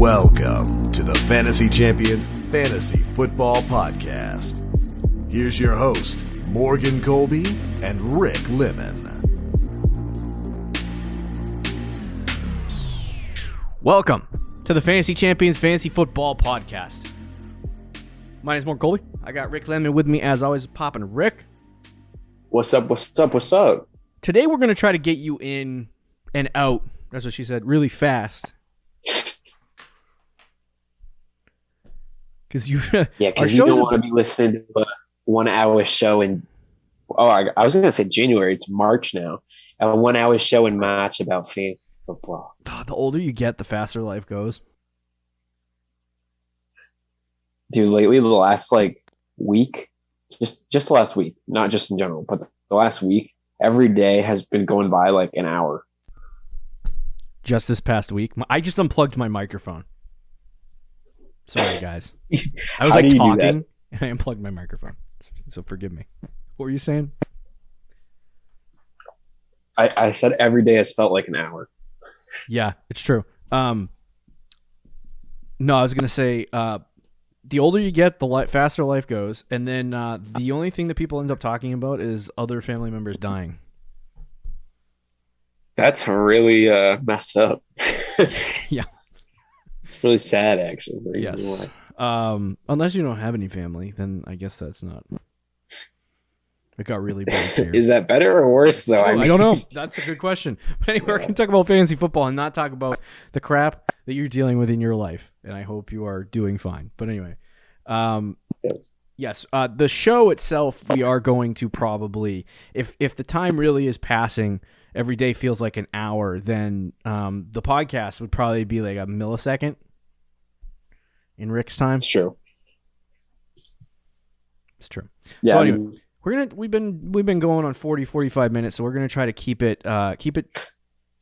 Welcome to the Fantasy Champions Fantasy Football Podcast. Here's your host, Morgan Colby and Rick Lemon. Welcome to the Fantasy Champions Fantasy Football Podcast. My name is Morgan Colby. I got Rick Lemon with me as always, popping Rick. What's up? Today we're going to try to get you in and out, that's what she said, really fast. Because you don't want to be listening to a 1 hour show in, I was going to say January. It's March now. A 1 hour show in March about fantasy football. The older you get, the faster life goes. Dude, lately, the last week, just last week, not just in general, but the last week, every day has been going by like an hour. Just this past week, I just unplugged my microphone. Sorry, guys. I was talking and I unplugged my microphone. So forgive me. What were you saying? I said every day has felt like an hour. Yeah, it's true. No, I was going to say the older you get, the faster life goes. And then the only thing that people end up talking about is other family members dying. That's really messed up. Yeah. It's really sad, actually. Yes. Unless you don't have any family, then I guess that's not. It got really bad here. Is that better or worse, though? I don't know. That's a good question. But anyway, we're going to talk about fantasy football and not talk about the crap that you're dealing with in your life. And I hope you are doing fine. But anyway, yes. The show itself, we are going to probably, if the time really is passing, every day feels like an hour, then the podcast would probably be like a millisecond in Rick's time. It's true. It's true. Yeah. So anyway, we've been going on 45 minutes, so we're gonna try to keep it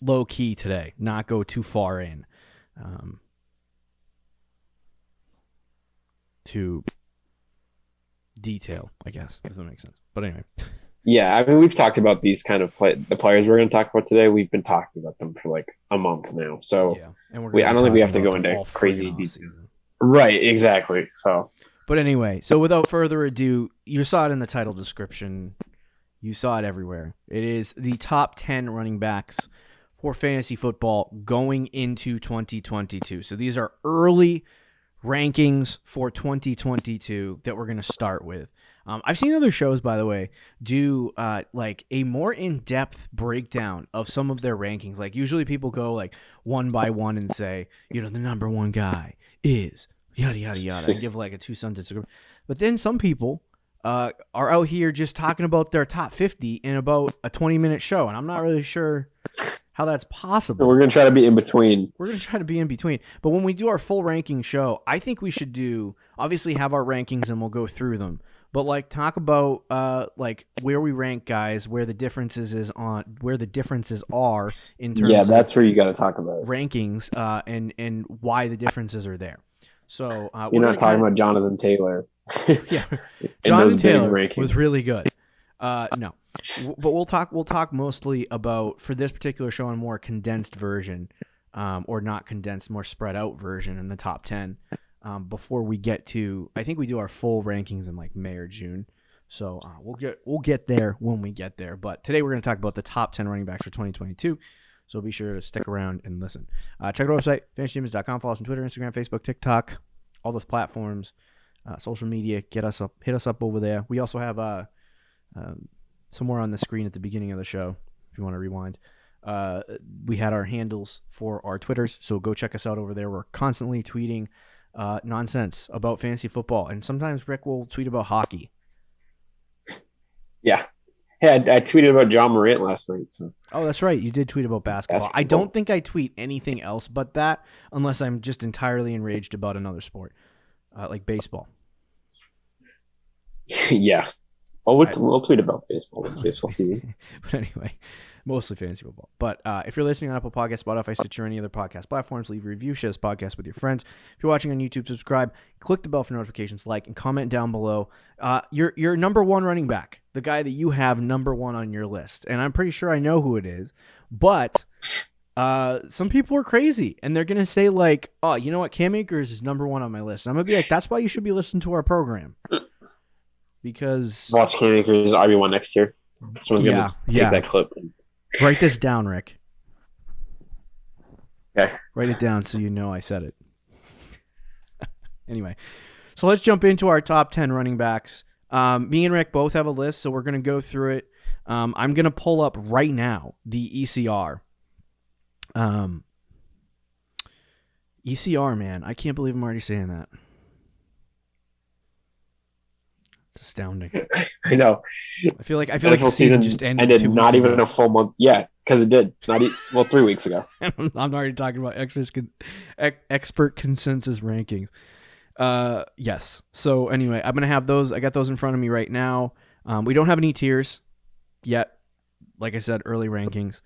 low key today, not go too far in to detail, I guess, if that makes sense. But anyway. Yeah, I mean, we've talked about these kind of the players we're going to talk about today. We've been talking about them for like a month now, so yeah. And I don't think we have to go into crazy detail. Right, exactly. So, but anyway, so without further ado, you saw it in the title description. You saw it everywhere. It is the top 10 running backs for fantasy football going into 2022. So these are early rankings for 2022 that we're going to start with. I've seen other shows, by the way, do like a more in-depth breakdown of some of their rankings. Like usually people go like one by one and say, the number one guy is yada, yada, yada, and give like a 2-sentence. But then some people are out here just talking about their top 50 in about a 20-minute show, and I'm not really sure how that's possible. We're going to try to be in between. But when we do our full ranking show, I think we should obviously have our rankings and we'll go through them. But like talk about where we rank guys, where the differences are in terms that's where you got to talk about rankings and why the differents are there. So you're not talking about Jonathan Taylor. Yeah, Jonathan Taylor was really good. No, but we'll talk mostly about, for this particular show, a more condensed version, or not condensed, more spread out version in the top 10. Before we get to, I think we do our full rankings in like May or June. So we'll get there when we get there. But today we're going to talk about the top 10 running backs for 2022. So be sure to stick around and listen. Check our website, fantasychampions.com. Follow us on Twitter, Instagram, Facebook, TikTok, all those platforms, social media. Hit us up over there. We also have somewhere on the screen at the beginning of the show, if you want to rewind. We had our handles for our Twitters, so go check us out over there. We're constantly tweeting nonsense about fantasy football, and sometimes Rick will tweet about hockey. Yeah. Hey, I tweeted about John Morant last night. So. Oh, that's right. You did tweet about basketball. I don't think I tweet anything else but that, unless I'm just entirely enraged about another sport, like baseball. Yeah. Well, we'll tweet about baseball. It's baseball season. But anyway, mostly fantasy football. But if you're listening on Apple Podcasts, Spotify, Stitcher, or any other podcast platforms, leave a review, share this podcast with your friends. If you're watching on YouTube, subscribe, click the bell for notifications, like, and comment down below. Your number one running back, the guy that you have number one on your list. And I'm pretty sure I know who it is. But some people are crazy, and they're gonna say like, "Oh, you know what? Cam Akers is number one on my list." And I'm gonna be like, "That's why you should be listening to our program." Because watch Cam Akers RB1 next year. Someone's gonna take that clip. Write this down, Rick. Okay. Write it down so you know I said it. Anyway, so let's jump into our top 10 running backs. Me and Rick both have a list, so we're gonna go through it. I'm gonna pull up right now the ECR. ECR, man, I can't believe I'm already saying that. It's astounding. I know. I feel like the season just ended not even ago. A full month. Yeah, because it did. 3 weeks ago. I'm already talking about expert consensus rankings. Yes. So anyway, I'm gonna have those. I got those in front of me right now. We don't have any tiers yet. Like I said, early rankings.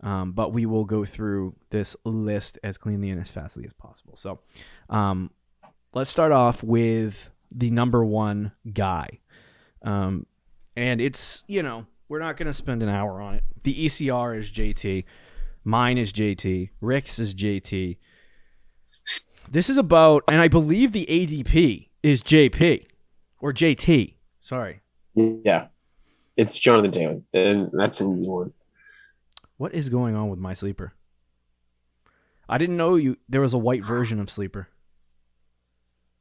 But we will go through this list as cleanly and as fastly as possible. So, let's start off with the number one guy. And it's, we're not going to spend an hour on it. The ECR is JT. Mine is JT. Rick's is JT. This is about, and I believe the ADP is JP or JT. Sorry. Yeah. It's Jonathan Taylor, and that's an easy one. What is going on with my sleeper? I didn't know there was a white version of sleeper.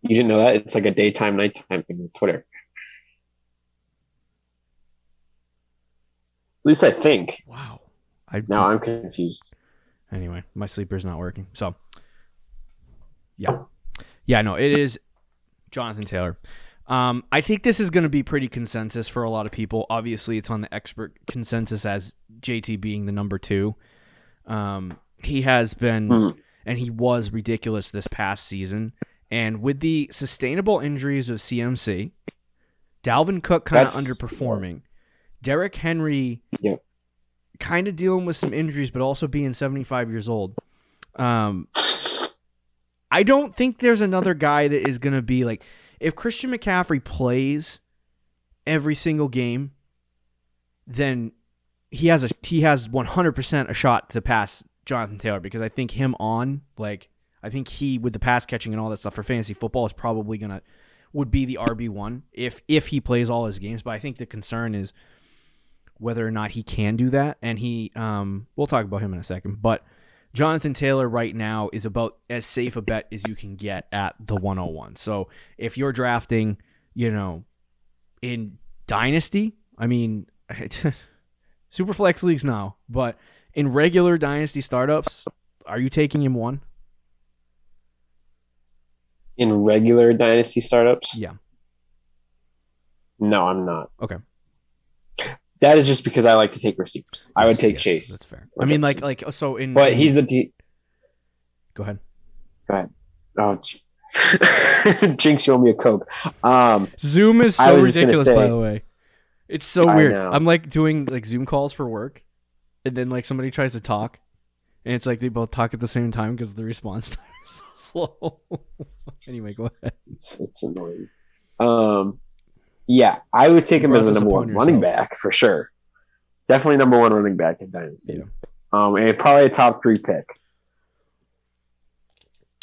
You didn't know that? It's like a daytime, nighttime thing on Twitter. At least I think. Wow. Now I'm confused. Anyway, my sleeper's not working. So, yeah. Yeah, no, it is Jonathan Taylor. I think this is going to be pretty consensus for a lot of people. Obviously, it's on the expert consensus as JT being the number 2. He has been, and he was ridiculous this past season. And with the sustainable injuries of CMC, Dalvin Cook kind of underperforming, Derrick Henry kind of dealing with some injuries, but also being 75 years old. I don't think there's another guy that is going to be like, if Christian McCaffrey plays every single game, then he has 100% a shot to pass Jonathan Taylor, because I think I think he, with the pass catching and all that stuff for fantasy football, is probably would be the RB1 if he plays all his games. But I think the concern is whether or not he can do that, and we'll talk about him in a second. But Jonathan Taylor right now is about as safe a bet as you can get at the 101. So if you're drafting, in Dynasty, I mean, super flex leagues now, but in regular Dynasty startups, are you taking him 1? In regular Dynasty startups? Yeah. No, I'm not. Okay. That is just because I like to take receivers. I would take Chase. That's fair. I mean, so in. But he's the. Go ahead. Oh, Jinx, you owe me a Coke. Zoom is so ridiculous, by the way. It's so weird. I'm doing Zoom calls for work, and then somebody tries to talk, and it's they both talk at the same time because the response time is so slow. Anyway, go ahead. It's annoying. Yeah, I would take him as the number 1 running back for sure. Definitely number 1 running back in Dynasty. Yeah. And probably a top 3 pick.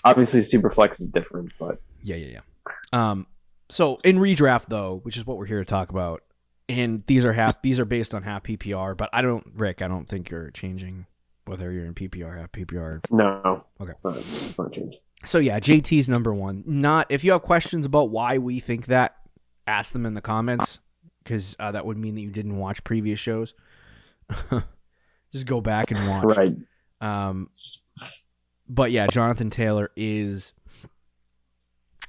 Obviously, Superflex is different, but yeah. So in redraft though, which is what we're here to talk about, and these are based on half PPR. But I don't think you're changing whether you're in PPR, half PPR. No, okay, it's not changing. So yeah, JT's number 1. If you have questions about why we think that, ask them in the comments, because that would mean that you didn't watch previous shows. Just go back and watch. Right. But yeah, Jonathan Taylor is,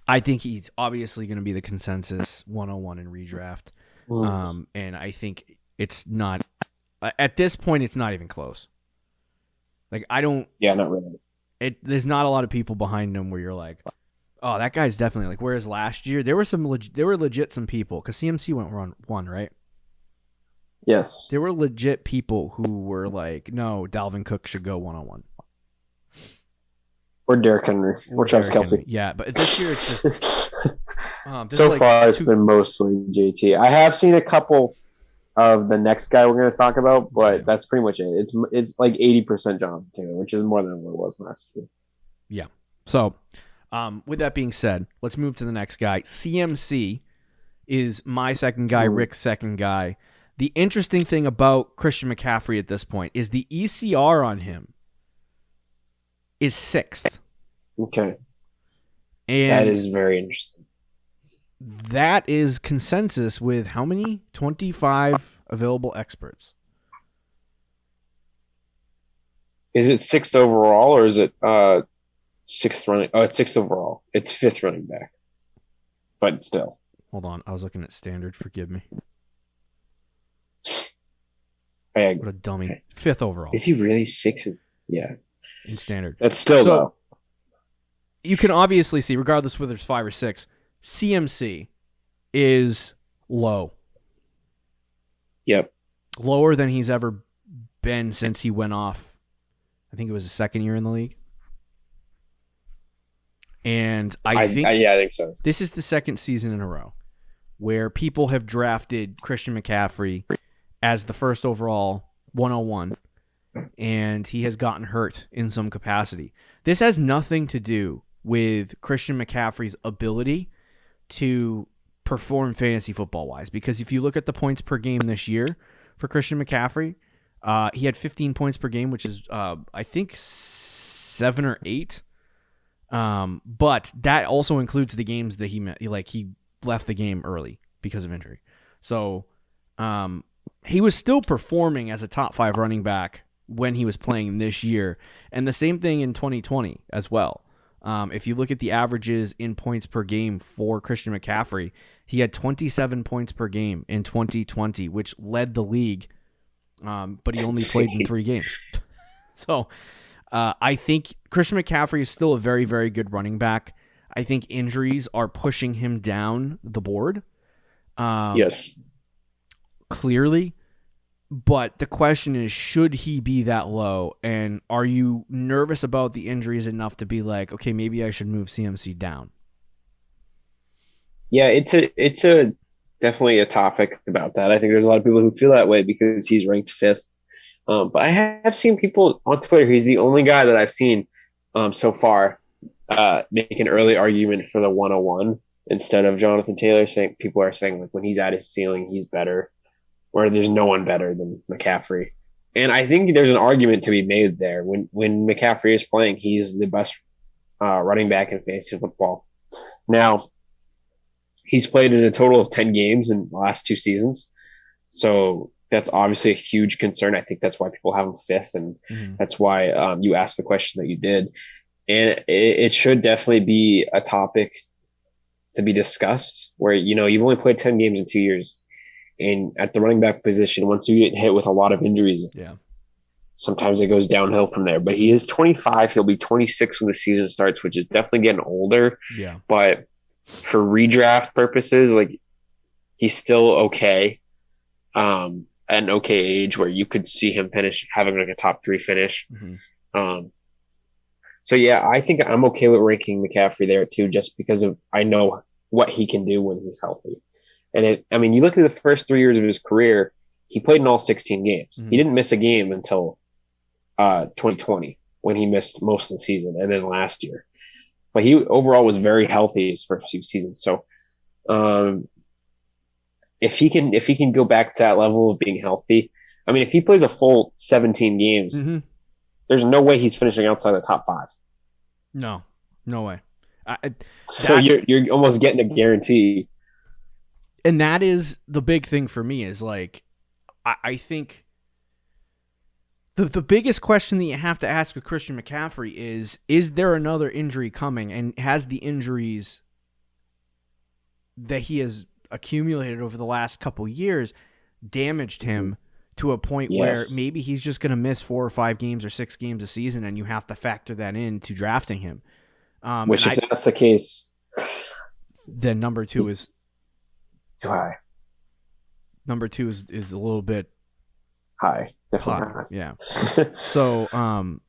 I think he's obviously going to be the consensus 101 in redraft. And I think it's not, at this point, it's not even close. Yeah, not really. There's not a lot of people behind him where you're like, oh, that guy's definitely whereas last year there were legit some people, because CMC went 1, right? Yes. There were legit people who were like, no, Dalvin Cook should go 101. Or Derrick Henry. Or Travis Kelce. Yeah, but this year it's just... so far it's been mostly JT. I have seen a couple of the next guy we're going to talk about, but that's pretty much it. It's like 80% Jonathan Taylor, which is more than what it was last year. Yeah. So, with that being said, let's move to the next guy. CMC is my second guy, Rick's second guy. The interesting thing about Christian McCaffrey at this point is the ECR on him is 6th. Okay. And that is very interesting. That is consensus with how many? 25 available experts. Is it 6th overall or is it 6th running? Oh, it's 6th overall. It's 5th running back. But still. Hold on. I was looking at standard. Forgive me. What a dummy. 5th overall. Is he really 6th? Yeah. In standard. That's still low. You can obviously see, regardless whether it's 5 or 6, CMC is low. Yep. Lower than he's ever been since he went off. I think it was his second year in the league. And I think so. This is the second season in a row where people have drafted Christian McCaffrey as the first overall 101, and he has gotten hurt in some capacity. This has nothing to do with Christian McCaffrey's ability to perform fantasy football-wise, because if you look at the points per game this year for Christian McCaffrey, he had 15 points per game, which is, I think, 7 or 8. But that also includes the games that he left the game early because of injury. So he was still performing as a top 5 running back when he was playing this year. And the same thing in 2020 as well. If you look at the averages in points per game for Christian McCaffrey, he had 27 points per game in 2020, which led the league. But he only played in 3 games. So I think Christian McCaffrey is still a very, very good running back. I think injuries are pushing him down the board. Yes. Clearly. But the question is, should he be that low? And are you nervous about the injuries enough to be like, okay, maybe I should move CMC down? Yeah, it's a definitely a topic about that. I think there's a lot of people who feel that way because he's ranked 5th. But I have seen people on Twitter. He's the only guy that I've seen so far make an early argument for the 101 instead of Jonathan Taylor. Saying people are saying like when he's at his ceiling, he's better, or there's no one better than McCaffrey. And I think there's an argument to be made there. When McCaffrey is playing, he's the best running back in fantasy football. Now, he's played in a total of 10 games in the last 2 seasons, so that's obviously a huge concern. I think that's why people have him 5th, and that's why you asked the question that you did. And it should definitely be a topic to be discussed where, you've only played 10 games in 2 years. And at the running back position, once you get hit with a lot of injuries, sometimes it goes downhill from there. But he is 25. He'll be 26 when the season starts, which is definitely getting older. Yeah. But for redraft purposes, like, he's still okay. At an okay age where you could see him having like a top 3 finish. So yeah, I think I'm okay with ranking McCaffrey there too, just because I know what he can do when he's healthy. And you look at the first 3 years of his career, he played in all 16 games. He didn't miss a game until 2020 when he missed most of the season, and then last year. But he overall was very healthy his first few seasons. So if he can go back to that level of being healthy, if he plays a full 17 games, there's no way he's finishing outside the top 5. No way. So you're almost getting a guarantee. And that is the big thing for me is like, I think the biggest question that you have to ask with Christian McCaffrey is there another injury coming? And has the injuries that he has accumulated over the last couple years damaged him to a point where maybe he's just going to miss 4 or 5 games or 6 games a season, and you have to factor that into drafting him. Which, if that's the case, then number 2 is too high. Number 2 is a little bit high, definitely high. Yeah. So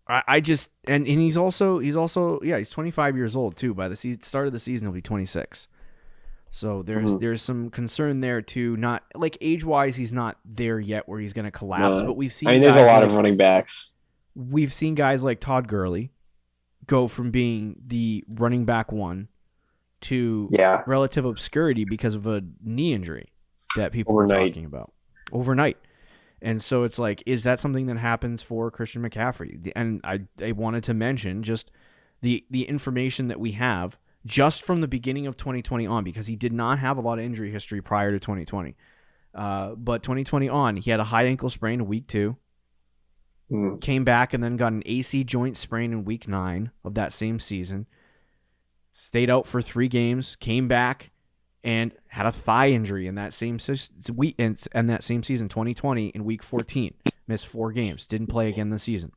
I just and he's 25 years old too. By the start of the season, he'll be 26. So there's some concern there too. Not like age-wise, he's not there yet where he's going to collapse. But we've seen. There's a lot of running backs. We've seen guys like Todd Gurley go from being the running back one to relative obscurity because of a knee injury that people were talking about overnight. And so it's like, is that something that happens for Christian McCaffrey? And I wanted to mention just the information that we have just from the beginning of 2020 on, because he did not have a lot of injury history prior to 2020. But 2020 on, he had a high ankle sprain in week 2, came back and then got an AC joint sprain in week 9 of that same season, stayed out for 3 games, came back and had a thigh injury in that same week and that same season, 2020, in week 14, missed 4 games, didn't play again this season.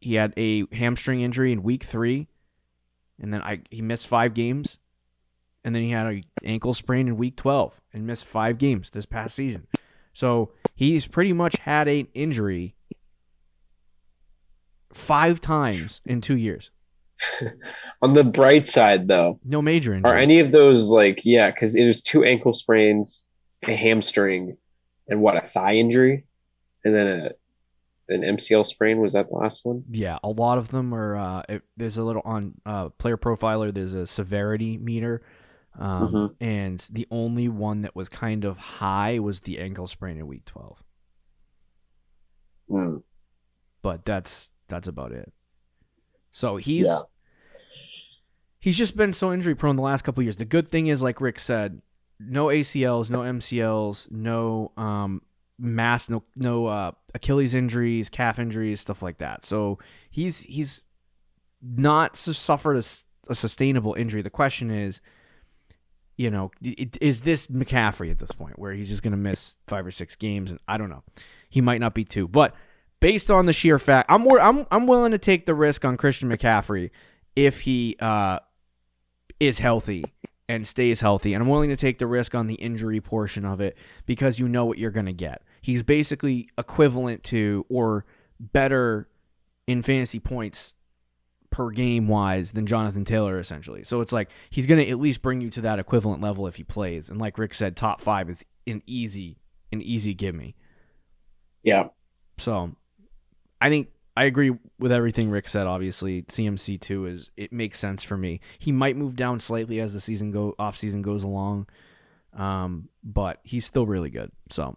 He had a hamstring injury in week 3. And then he missed 5 games, and then he had an ankle sprain in week 12 and missed 5 games this past season. So he's pretty much had an injury 5 times in 2 years. On the bright side, though, no major injury. Are any of those because it was 2 ankle sprains, a hamstring, and a thigh injury, and then an MCL sprain? Was that the last one? Yeah, a lot of them are. There's a little on Player Profiler. There's a severity meter, and the only one that was kind of high was the ankle sprain in week 12. But that's about it. So he's just been so injury prone the last couple of years. The good thing is, like Rick said, no ACLs, no MCLs, no no Achilles injuries, calf injuries, stuff like that. So he's not suffered a sustainable injury. The question is, is this McCaffrey at this point where he's just going to miss 5 or 6 games? And I don't know. He might not be 2, but based on the sheer fact, I'm willing to take the risk on Christian McCaffrey if he is healthy and stays healthy, and I'm willing to take the risk on the injury portion of it because you know what you're going to get. He's basically equivalent to or better in fantasy points per game wise than Jonathan Taylor, essentially. So it's like he's going to at least bring you to that equivalent level if he plays. And like Rick said, top 5 is an easy gimme. Yeah. So I think I agree with everything Rick said. Obviously, CMC2 it makes sense for me. He might move down slightly as the off season goes along, but he's still really good. So,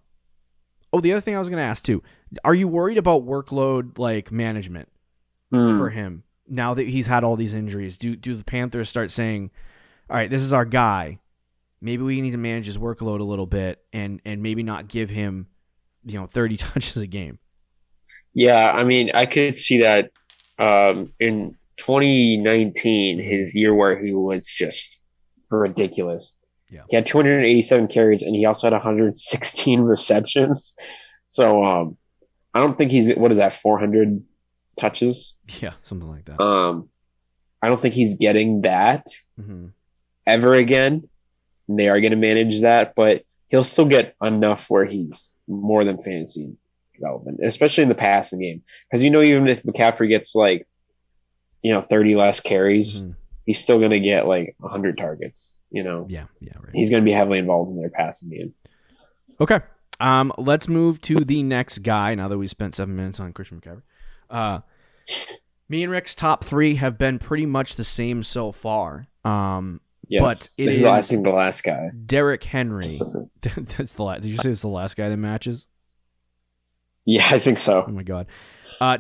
the other thing I was going to ask too: are you worried about workload management for him now that he's had all these injuries? Do the Panthers start saying, "All right, this is our guy. Maybe we need to manage his workload a little bit and maybe not give him, 30 touches a game"? Yeah, I mean, I could see that in 2019, his year where he was just ridiculous. Yeah. He had 287 carries, and he also had 116 receptions. So I don't think he's, 400 touches? Yeah, something like that. I don't think he's getting that ever again. And they are going to manage that, but he'll still get enough where he's more than fantasy relevant, especially in the passing game. Because even if McCaffrey gets 30 less carries, he's still going to get 100 targets. Yeah, right. He's going to be heavily involved in their passing game. Okay, let's move to the next guy. Now that we spent 7 minutes on Christian McCaffrey, me and Rick's top 3 have been pretty much the same so far. Yes, but this is I think the last guy, Derrick Henry. That's the last. Did you say it's the last guy that matches? Yeah, I think so. Oh, my God.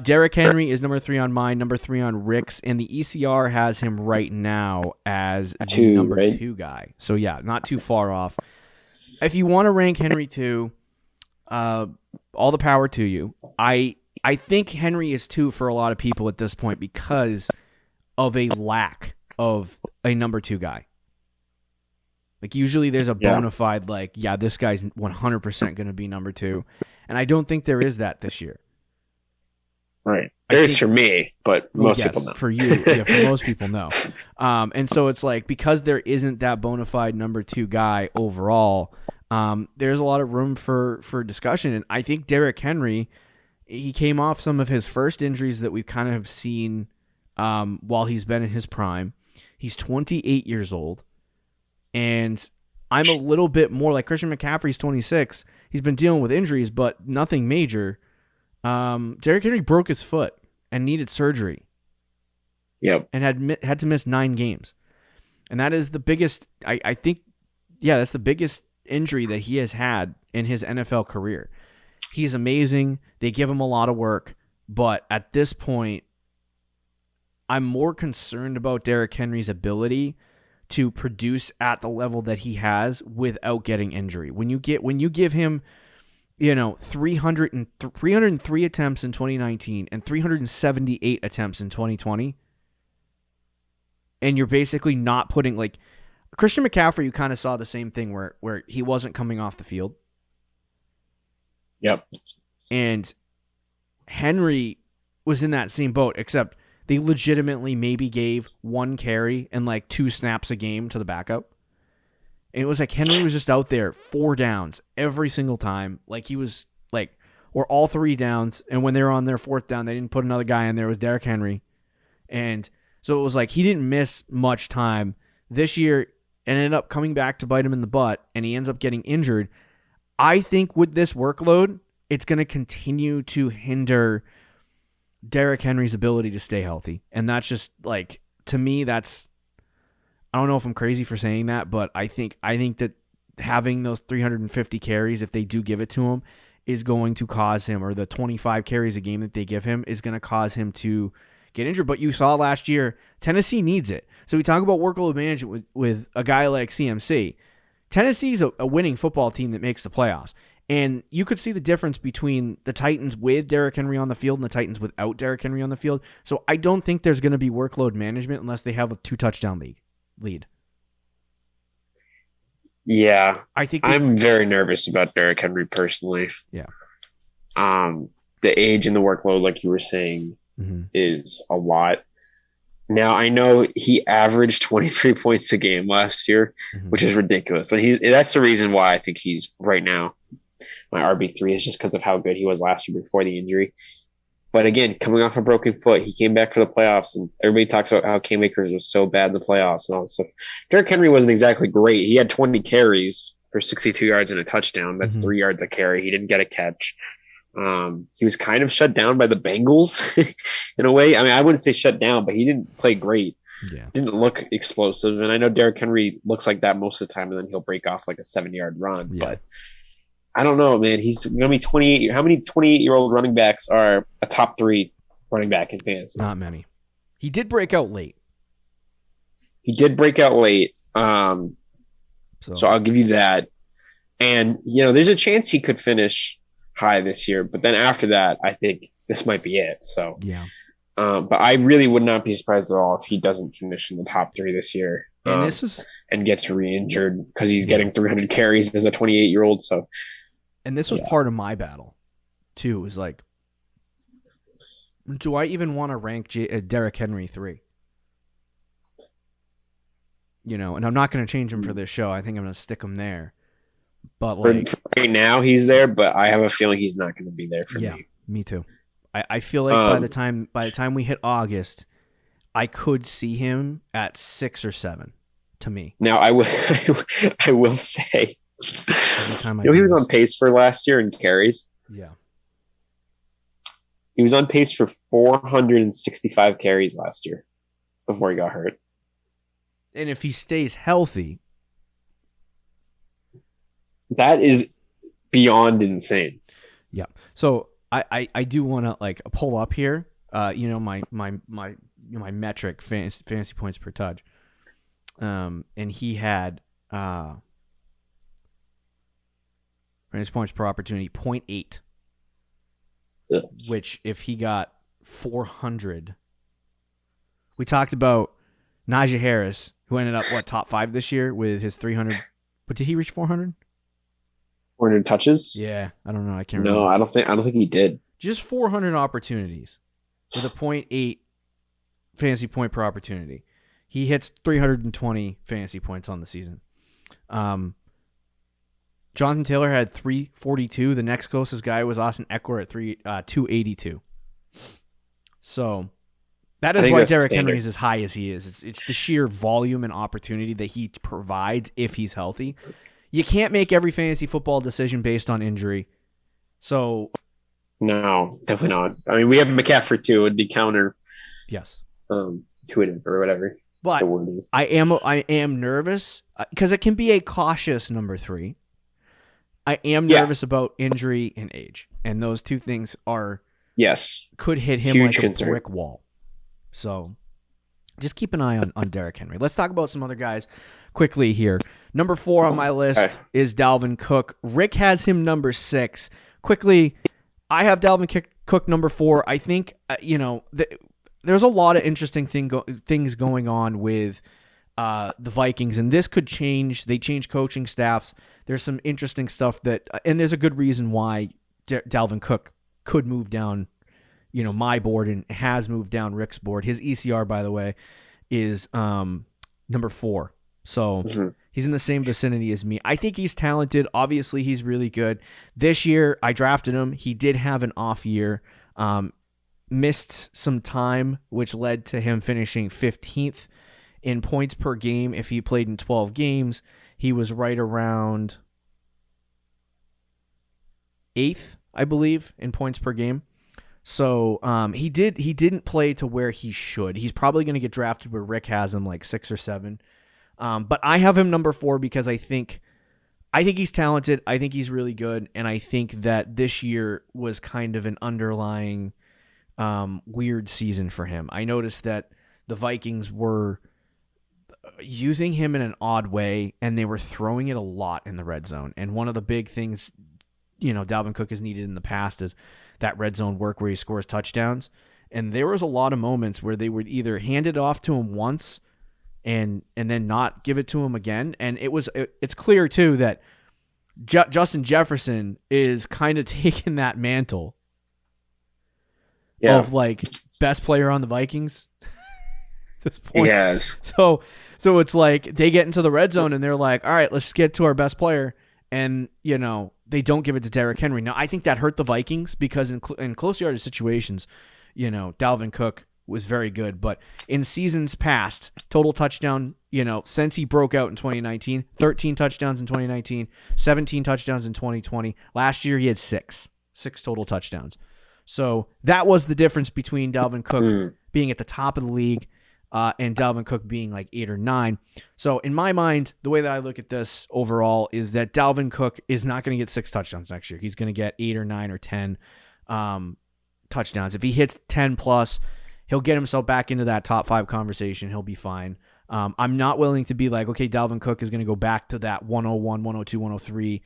Derrick Henry is number 3 on mine, number 3 on Rick's, and the ECR has him right now as the number 2 guy. So, yeah, not too far off. If you want to rank Henry 2, all the power to you. I think Henry is 2 for a lot of people at this point because of a lack of a number 2 guy. Usually there's a bona fide, this guy's 100% going to be number 2. And I don't think there is that this year. Right. There is for me, but most people know. For you, for most people know. And so it's because there isn't that bona fide number 2 guy overall, there's a lot of room for discussion. And I think Derrick Henry, he came off some of his first injuries that we've kind of seen while he's been in his prime. He's 28 years old. And I'm a little bit more like Christian McCaffrey's 26. He's been dealing with injuries, but nothing major. Derrick Henry broke his foot and needed surgery. Yep. And had to miss 9 games. And that is the biggest, I think, that's the biggest injury that he has had in his NFL career. He's amazing. They give him a lot of work. But at this point, I'm more concerned about Derrick Henry's ability to produce at the level that he has without getting injury. When you give him, 303 attempts in 2019 and 378 attempts in 2020, and you're basically not putting, like, Christian McCaffrey, you kind of saw the same thing where he wasn't coming off the field. Yep. And Henry was in that same boat, except they legitimately maybe gave 1 carry and like 2 snaps a game to the backup. And it was like Henry was just out there 4 downs every single time. Like he was like, or all 3 downs. And when they were on their 4th down, they didn't put another guy in there. It was Derrick Henry. And so it was like he didn't miss much time. This year, it ended up coming back to bite him in the butt, and he ends up getting injured. I think with this workload, it's going to continue to hinder Derrick Henry's ability to stay healthy. And that's just like, to me, that's, I don't know if I'm crazy for saying that, but I think that having those 350 carries, if they do give it to him, is going to cause him, or the 25 carries a game that they give him is going to cause him to get injured. But you saw last year, Tennessee needs it. So we talk about workload management with a guy like CMC. Tennessee's a winning football team that makes the playoffs. And you could see the difference between the Titans with Derrick Henry on the field and the Titans without Derrick Henry on the field. So I don't think there's going to be workload management unless they have a 2-touchdown lead. Yeah. I think I'm very nervous about Derrick Henry personally. Yeah. The age and the workload, like you were saying, is a lot. Now, I know he averaged 23 points a game last year, which is ridiculous. And that's the reason why I think he's right now my RB3 is just because of how good he was last year before the injury. But again, coming off a broken foot, he came back for the playoffs, and everybody talks about how Cam Akers was so bad in the playoffs and all this stuff. Derrick Henry wasn't exactly great. He had 20 carries for 62 yards and a touchdown. That's 3 yards a carry. He didn't get a catch. He was kind of shut down by the Bengals in a way. I mean, I wouldn't say shut down, but he didn't play great. Yeah. Didn't look explosive. And I know Derrick Henry looks like that most of the time, and then he'll break off like a 7-yard run. Yeah. But I don't know, man. He's going to be 28. How many 28-year-old running backs are a top 3 running back in fantasy? Not many. He did break out late. So I'll give you that. And, there's a chance he could finish high this year. But then after that, I think this might be it. So, yeah. But I really would not be surprised at all if he doesn't finish in the top 3 this year. And gets re-injured because he's getting 300 carries as a 28-year-old. So, and this was part of my battle, too. Is like, do I even want to rank Derrick Henry 3? And I'm not going to change him for this show. I think I'm going to stick him there. But like for right now, he's there, but I have a feeling he's not going to be there for me. Yeah, me too. I feel like by the time we hit August, I could see him at 6 or 7. To me, now I will say, he was on pace for last year in carries. Yeah, he was on pace for 465 carries last year before he got hurt. And if he stays healthy, that is beyond insane. Yeah. So I do want to like pull up here. My metric fantasy points per touch. And he had fantasy points per opportunity 0.8, which if he got 400, we talked about Najee Harris, who ended up top 5 this year with his 300. But did he reach 400? 400 touches? Yeah, I don't know. I can't remember. No, I don't think he did. Just 400 opportunities with a 0.8 fantasy point per opportunity. He hits 320 fantasy points on the season. Jonathan Taylor had 342. The next closest guy was Austin Eckler at 282. So That is why Derrick Henry is as high as he is. It's the sheer volume and opportunity that he provides if he's healthy. You can't make every fantasy football decision based on injury. So, no, definitely not. I mean, we have McCaffrey too. It'd be counter. Yes. To it or whatever. But I am nervous because it can be a cautious number 3. I am nervous about injury and age, and those two things could hit him huge like concern. A brick wall. So just keep an eye on Derrick Henry. Let's talk about some other guys quickly here. Number 4 on my list is Dalvin Cook. Rick has him number 6. Quickly, I have Dalvin Cook number 4. I think there's a lot of interesting things going on with the Vikings, and this could change. They change coaching staffs. There's some interesting stuff and there's a good reason why Dalvin Cook could move down, my board and has moved down Rick's board. His ECR, by the way, is number 4. So he's in the same vicinity as me. I think he's talented. Obviously, he's really good. This year, I drafted him. He did have an off year. Missed some time, which led to him finishing 15th in points per game. If he played in 12 games, he was right around 8th, I believe, in points per game. So he didn't play to where he should. He's probably going to get drafted where Rick has him, like 6 or 7. But I have him number 4 because I think he's talented. I think he's really good, and I think that this year was kind of an underlying weird season for him. I noticed that the Vikings were using him in an odd way, and they were throwing it a lot in the red zone. And one of the big things, Dalvin Cook has needed in the past is that red zone work where he scores touchdowns. And there was a lot of moments where they would either hand it off to him once and then not give it to him again. And it's clear too that Justin Jefferson is kind of taking that mantle of like best player on the Vikings at this point. Yes. So it's like they get into the red zone and they're like, all right, let's get to our best player. And, they don't give it to Derrick Henry. Now, I think that hurt the Vikings because in close yardage situations, Dalvin Cook was very good. But in seasons past, total touchdown, since he broke out in 2019, 13 touchdowns in 2019, 17 touchdowns in 2020. Last year, he had 6 total touchdowns. So that was the difference between Dalvin Cook being at the top of the league and Dalvin Cook being like 8 or 9. So in my mind, the way that I look at this overall is that Dalvin Cook is not going to get 6 touchdowns next year. He's going to get 8 or 9 or 10 touchdowns. If he hits 10 plus, he'll get himself back into that top 5 conversation. He'll be fine. I'm not willing to be like, okay, Dalvin Cook is going to go back to that 101, 102, 103,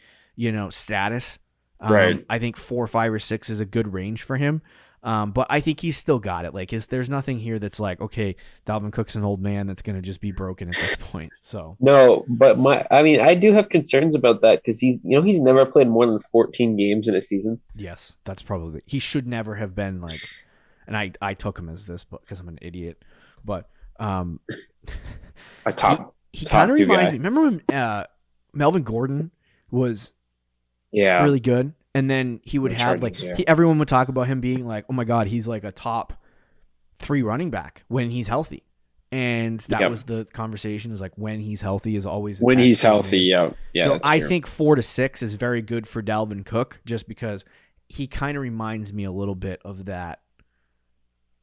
status. Right. I think 4, 5, or 6 is a good range for him. But I think he's still got it. Like, there's nothing here that's like, okay, Dalvin Cook's an old man that's going to just be broken at this point. So no, but I do have concerns about that because he's never played more than 14 games in a season. Yes, that's probably he should never have been like. And I took him as this because I'm an idiot. But a top. He kind of reminds me. Remember when Melvin Gordon was really good? And then he would have everyone would talk about him being like, oh my God, he's like a top 3 running back when he's healthy. And that was the conversation is like when he's healthy is always when he's healthy. Yeah. So I think 4 to 6 is very good for Dalvin Cook just because he kind of reminds me a little bit of that,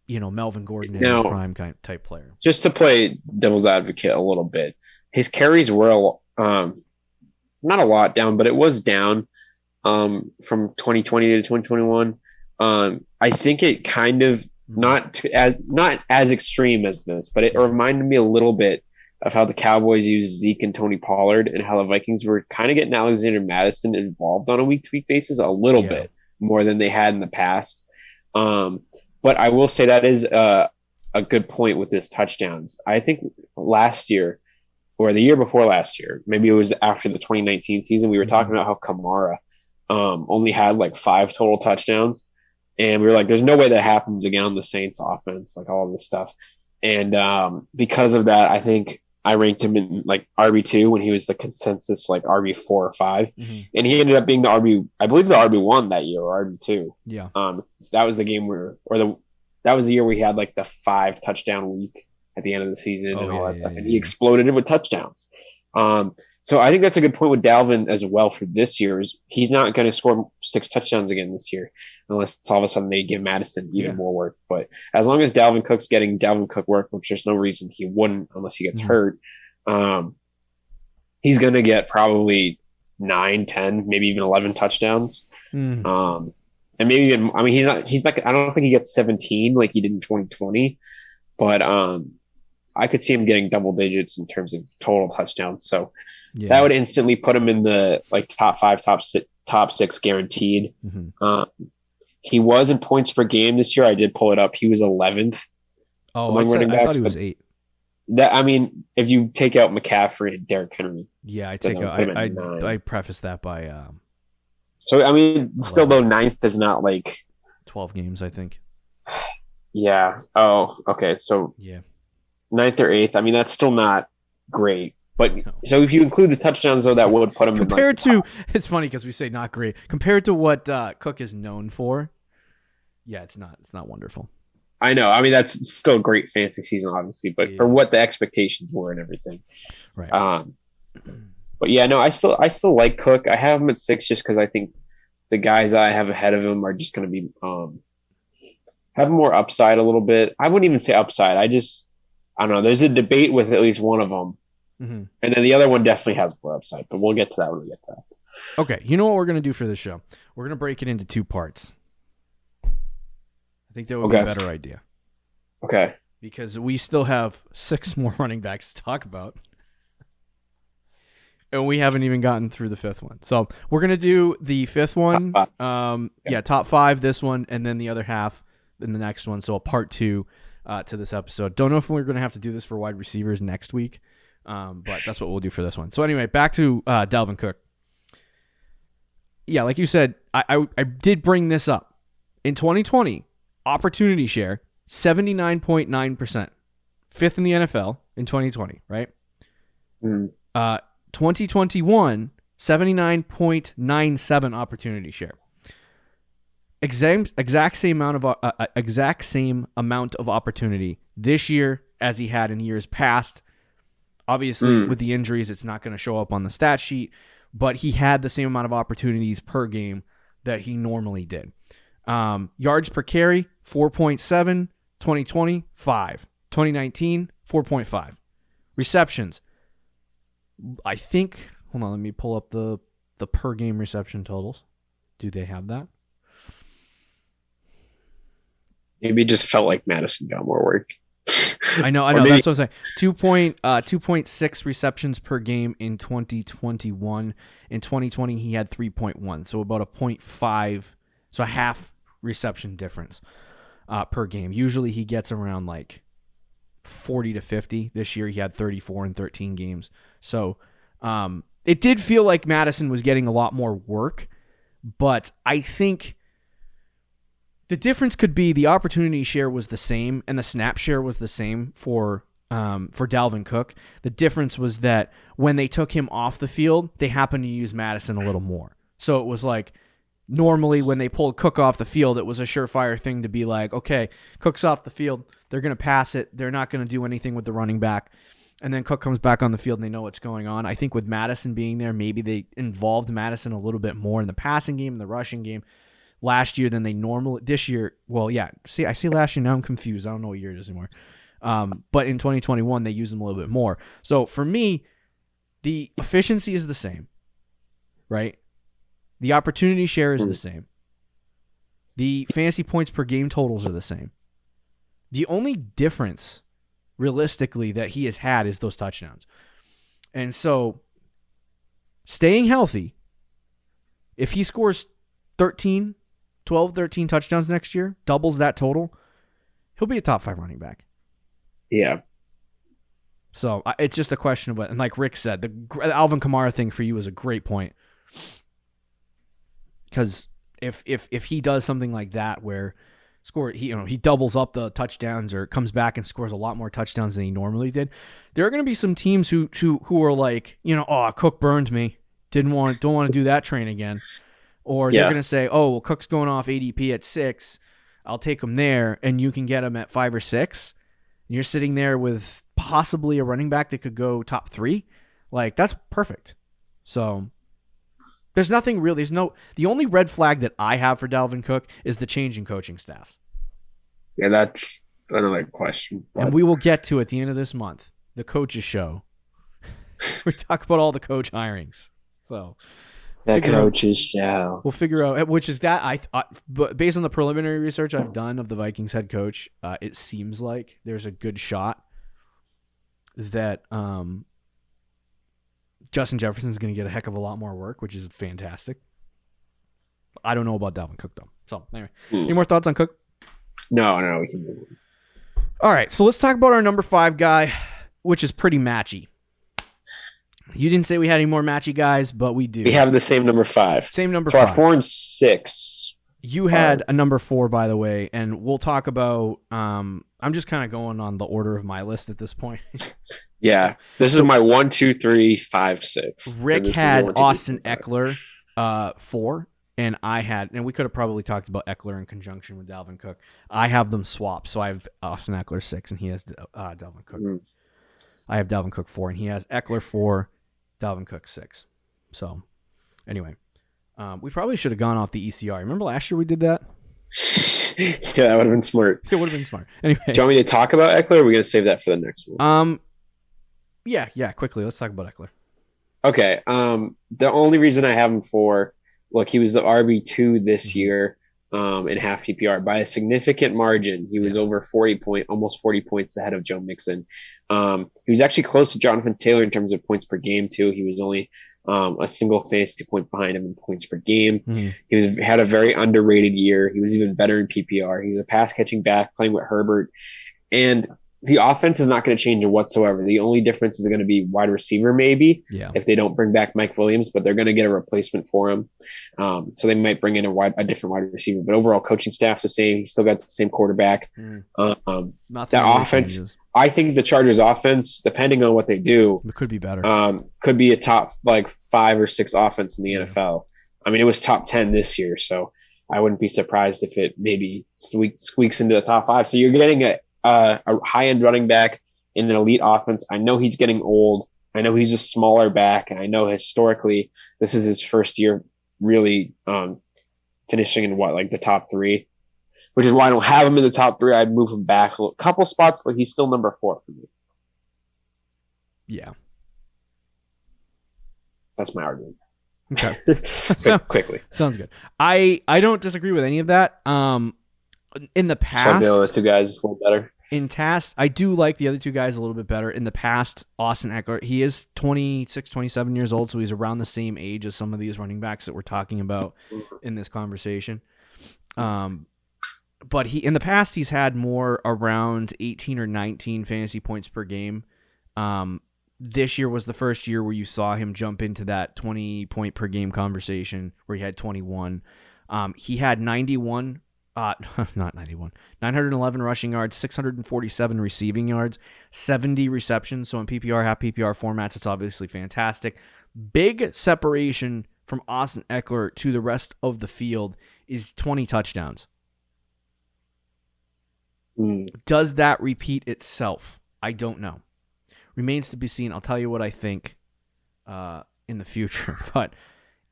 Melvin Gordon in his prime kind of type player. Just to play devil's advocate a little bit, his carries were not a lot down, but it was down. From 2020 to 2021, I think it kind of not as extreme as this, but it reminded me a little bit of how the Cowboys used Zeke and Tony Pollard, and how the Vikings were kind of getting Alexander Mattison involved on a week-to-week basis a little bit more than they had in the past. But I will say that is a good point with his touchdowns. I think last year or the year before last year, maybe it was after the 2019 season, we were talking about how Kamara only had like 5 total touchdowns. And we were like, there's no way that happens again on the Saints offense, like all this stuff. And because of that, I think I ranked him in like RB2 when he was the consensus like RB4 or 5. Mm-hmm. And he ended up being the RB1 that year, or RB2. Yeah. So that was the game where, or that was the year where he had like the 5 touchdown week at the end of the season and all that stuff. And he exploded it with touchdowns. So I think that's a good point with Dalvin as well for this year. Is he's not going to score 6 touchdowns again this year unless all of a sudden they give Madison even more work. But as long as Dalvin Cook's getting Dalvin Cook work, which there's no reason he wouldn't unless he gets hurt, he's going to get probably 9, 10, maybe even 11 touchdowns. And maybe even, I mean, he's like, I don't think he gets 17 like he did in 2020, but I could see him getting double digits in terms of total touchdowns. So that would instantly put him in the like top 5, top 6 guaranteed. He was in points per game this year. I did pull it up. He was 11th. I thought he was 8. That, I mean, if you take out McCaffrey and Derrick Henry. Yeah, I preface that by so I mean, still though 9th is not like 12 games, I think. Yeah. Oh, okay. So 9th or 8th. I mean, that's still not great. But so if you include the touchdowns, though, that would put him compared to. It's funny because we say not great compared to what Cook is known for. Yeah, it's not wonderful. I know. I mean, that's still a great fantasy season, obviously, but for what the expectations were and everything, right? But yeah, no, I still like Cook. I have him at 6 just because I think the guys I have ahead of him are just going to be have more upside a little bit. I wouldn't even say upside. I don't know. There's a debate with at least one of them. And then the other one definitely has more upside, but we'll get to that when we get to that. Okay, you know what we're going to do for this show? We're going to break it into 2 parts. I think that would be a better idea. Okay. Because we still have 6 more running backs to talk about. And we haven't even gotten through the 5th one. So we're going to do the 5th one. Top 5, this one, and then the other half in the next one. So a part 2 to this episode. Don't know if we're going to have to do this for wide receivers next week. But that's what we'll do for this one. So anyway, back to Dalvin Cook. Yeah, like you said, I did bring this up. In 2020, opportunity share, 79.9%. 5th in the NFL in 2020, right? 2021, 79.97 opportunity share. Exact same amount of opportunity this year as he had in years past. Obviously, with the injuries, it's not going to show up on the stat sheet, but he had the same amount of opportunities per game that he normally did. Yards per carry, 4.7, 2020, 5. 2019, 4.5. Receptions, I think, hold on, let me pull up the per game reception totals. Do they have that? Maybe it just felt like Madison got more work. I know. That's what I'm saying. 2.6 receptions per game in 2021. In 2020, he had 3.1, so about a 0.5, so a half reception difference per game. Usually, he gets around like 40 to 50. This year, he had 34 in 13 games. So, it did feel like Madison was getting a lot more work, but I think the difference could be the opportunity share was the same and the snap share was the same for Dalvin Cook. The difference was that when they took him off the field, they happened to use Madison a little more. So it was like normally when they pulled Cook off the field, it was a surefire thing to be like, okay, Cook's off the field. They're going to pass it. They're not going to do anything with the running back. And then Cook comes back on the field and they know what's going on. I think with Madison being there, maybe they involved Madison a little bit more in the passing game, the rushing game last year than they normally this year. Well, yeah. See, I say last year. Now I'm confused. I don't know what year it is anymore. But in 2021, they use them a little bit more. So for me, the efficiency is the same, right? The opportunity share is the same. The fantasy points per game totals are the same. The only difference, realistically, that he has had is those touchdowns. And so, staying healthy, if he scores 13 touchdowns next year, doubles that total, he'll be a top 5 running back. Yeah. So it's just a question of what, and like Rick said, the Alvin Kamara thing for you is a great point. Because if he does something like that where he doubles up the touchdowns or comes back and scores a lot more touchdowns than he normally did, there are going to be some teams who are like, Cook burned me, don't want to do that train again. Or they're going to say, oh, well, Cook's going off ADP at 6. I'll take him there, and you can get him at 5 or 6. And you're sitting there with possibly a running back that could go top 3. Like, that's perfect. So there's nothing really. The only red flag that I have for Dalvin Cook is the change in coaching staffs. Yeah, that's another question. But... And we will get to at the end of this month, the coaches show. We talk about all the coach hirings. So that coaches show. We'll figure out which is that. But based on the preliminary research I've done of the Vikings head coach, it seems like there's a good shot that Justin Jefferson's going to get a heck of a lot more work, which is fantastic. I don't know about Dalvin Cook though. So anyway, any more thoughts on Cook? No, we can move on. All right, so let's talk about our number 5 guy, which is pretty matchy. You didn't say we had any more matchy guys, but we do. We have the same number 5. Same number 5. So our 4 and 6. You had a number 4, by the way, and we'll talk about. I'm just kind of going on the order of my list at this point. Yeah, this is my 1, 2, 3, 5, 6. Rick had Austin Eckler 4, and I had, and we could have probably talked about Eckler in conjunction with Dalvin Cook. I have them swapped, so I have Austin Eckler 6, and he has Dalvin Cook. I have Dalvin Cook 4, and he has Eckler 4. Dalvin Cook 6. So, anyway, we probably should have gone off the ECR. Remember last year we did that? Yeah, that would have been smart. It would have been smart. Anyway, do you want me to talk about Eckler? Or are we going to save that for the next one? Yeah. Quickly, let's talk about Eckler. Okay. The only reason I have him for, look, he was the RB2 this year in half PPR by a significant margin. He was over almost 40 points ahead of Joe Mixon. He was actually close to Jonathan Taylor in terms of points per game too. He was only a single fantasy point behind him in points per game. He had a very underrated year. He was even better in PPR. He's a pass catching back playing with Herbert, and the offense is not going to change whatsoever. The only difference is going to be wide receiver, maybe, if they don't bring back Mike Williams, but they're going to get a replacement for him. So they might bring in a different wide receiver, but overall coaching staff's the same. He still got the same quarterback. That offense, changes. I think the Chargers offense, depending on what they do, it could be better. Could be a top 5 or 6 offense in the NFL. I mean, it was top 10 this year, so I wouldn't be surprised if it maybe squeaks into the top 5. So you're getting a high-end running back in an elite offense. I know he's getting old. I know he's a smaller back, and I know historically this is his first year really finishing in the top 3, which is why I don't have him in the top 3. I'd move him back a couple spots, but he's still number 4 for me. Yeah. That's my argument. Okay. Quickly. Sounds good. I don't disagree with any of that. In the past, some of the other 2 guys a little better. In past, I do like the other 2 guys a little bit better. In the past, Austin Eckler, he is 26, 27 years old, so he's around the same age as some of these running backs that we're talking about in this conversation. But in the past, he's had more around 18 or 19 fantasy points per game. This year was the first year where you saw him jump into that 20 point per game conversation where he had 21. He had 911 rushing yards, 647 receiving yards, 70 receptions. So in PPR, half PPR formats, it's obviously fantastic. Big separation from Austin Eckler to the rest of the field is 20 touchdowns. Does that repeat itself? I don't know. Remains to be seen. I'll tell you what I think in the future. But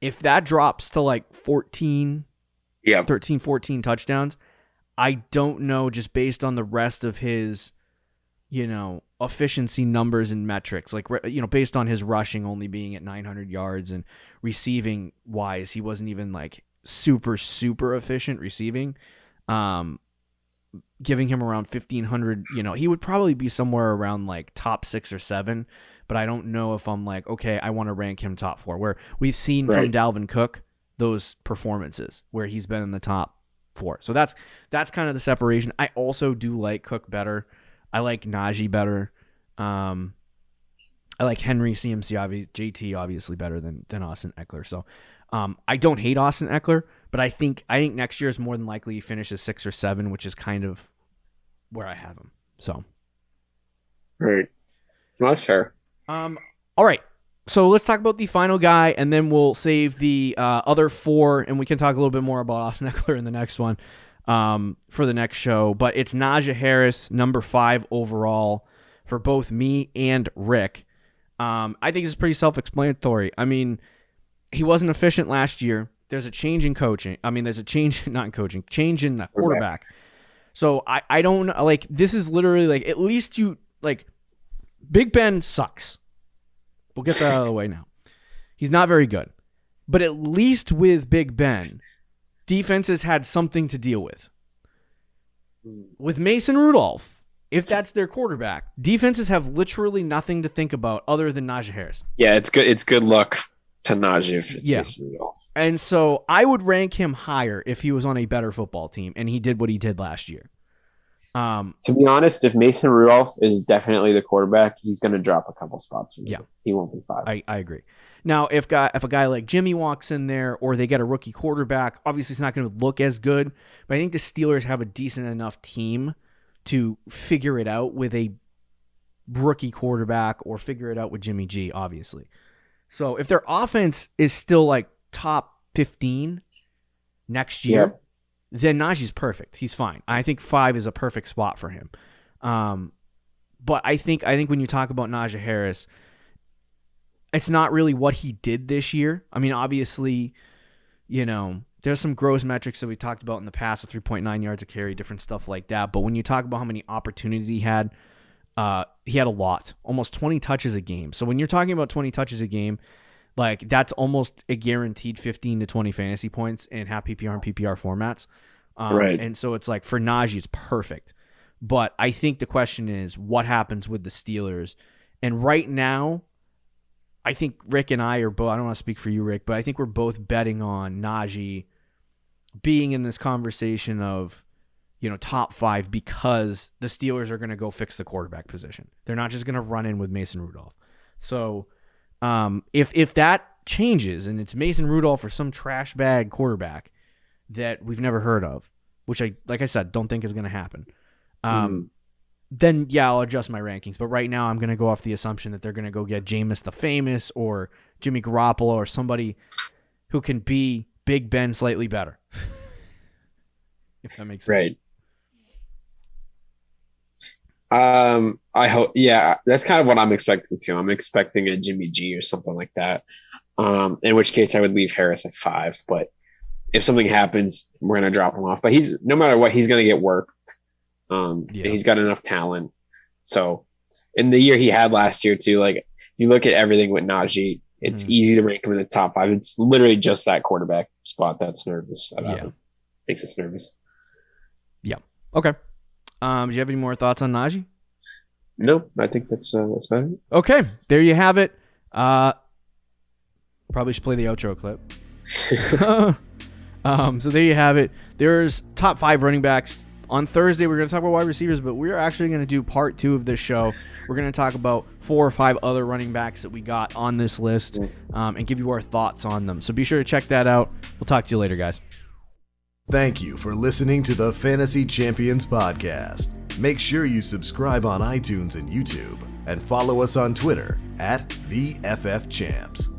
if that drops to 13, 14 touchdowns, I don't know, just based on the rest of his, efficiency numbers and metrics, based on his rushing only being at 900 yards and receiving wise, he wasn't even super, super efficient receiving. Giving him around 1,500, he would probably be somewhere around top 6 or 7, but I don't know if I'm okay, I want to rank him top 4, where we've seen from Dalvin Cook those performances where he's been in the top 4. So that's kind of the separation. I also do like Cook better. I like Najee better. I like Henry, CMC, JT obviously better than Austin Eckler. So I don't hate Austin Eckler, but I think next year is more than likely he finishes 6 or 7, which is kind of where I have him. So, right, that's fair. All right. So let's talk about the final guy, and then we'll save the other 4, and we can talk a little bit more about Austin Eckler in the next one. for the next show. But it's Najee Harris, number 5 overall for both me and Rick. I think it's pretty self-explanatory. I mean, he wasn't efficient last year. There's a change in coaching. I mean, there's a change, not in coaching, change in the quarterback. So I don't, like, this is literally, like, at least you, like, Big Ben sucks. We'll get that out of the way now. He's not very good. But at least with Big Ben, defenses had something to deal with. With Mason Rudolph, if that's their quarterback, defenses have literally nothing to think about other than Najee Harris. Yeah, it's good. It's good luck to Najee if it's Mason Rudolph. And so I would rank him higher if he was on a better football team and he did what he did last year. To be honest, if Mason Rudolph is definitely the quarterback, he's going to drop a couple spots. Yeah, he won't be 5. I agree. Now, if a guy like Jimmy walks in there, or they get a rookie quarterback, obviously it's not going to look as good. But I think the Steelers have a decent enough team to figure it out with a rookie quarterback, or figure it out with Jimmy G, obviously. So if their offense is still like top 15 next year, then Najee's perfect. He's fine. I think 5 is a perfect spot for him. But I think when you talk about Najee Harris, it's not really what he did this year. I mean, obviously, you know, there's some gross metrics that we talked about in the past, the 3.9 yards a carry, different stuff like that. But when you talk about how many opportunities he had a lot, almost 20 touches a game. So when you're talking about 20 touches a game, like, that's almost a guaranteed 15 to 20 fantasy points in half PPR and PPR formats. Right. And so it's like, for Najee, it's perfect. But I think the question is, what happens with the Steelers? And right now, I think Rick and I are both, I don't want to speak for you, Rick, but I think we're both betting on Najee being in this conversation of, you know, top 5, because the Steelers are going to go fix the quarterback position. They're not just going to run in with Mason Rudolph. So if that changes and it's Mason Rudolph or some trash bag quarterback that we've never heard of, which like I said, don't think is going to happen, then yeah, I'll adjust my rankings. But right now I'm going to go off the assumption that they're going to go get Jameis the Famous or Jimmy Garoppolo or somebody who can be Big Ben slightly better. If that makes sense. Right. I hope, yeah, that's kind of what I'm expecting too. I'm expecting a Jimmy G or something like that. In which case I would leave Harris at 5, but if something happens, we're going to drop him off, but no matter what, he's going to get work. He's got enough talent. So in the year he had last year too, like, you look at everything with Najee, it's easy to rank him in the top 5. It's literally just that quarterback spot that's nervous about him. Makes us nervous. Yeah. Okay. Do you have any more thoughts on Najee? No, I think that's about it. Okay, there you have it. Probably should play the outro clip. So there you have it. There's top 5 running backs. On Thursday, we're going to talk about wide receivers, but we're actually going to do part 2 of this show. We're going to talk about 4 or 5 other running backs that we got on this list, and give you our thoughts on them. So be sure to check that out. We'll talk to you later, guys. Thank you for listening to the Fantasy Champions Podcast. Make sure you subscribe on iTunes and YouTube, and follow us on Twitter @TheFFChamps.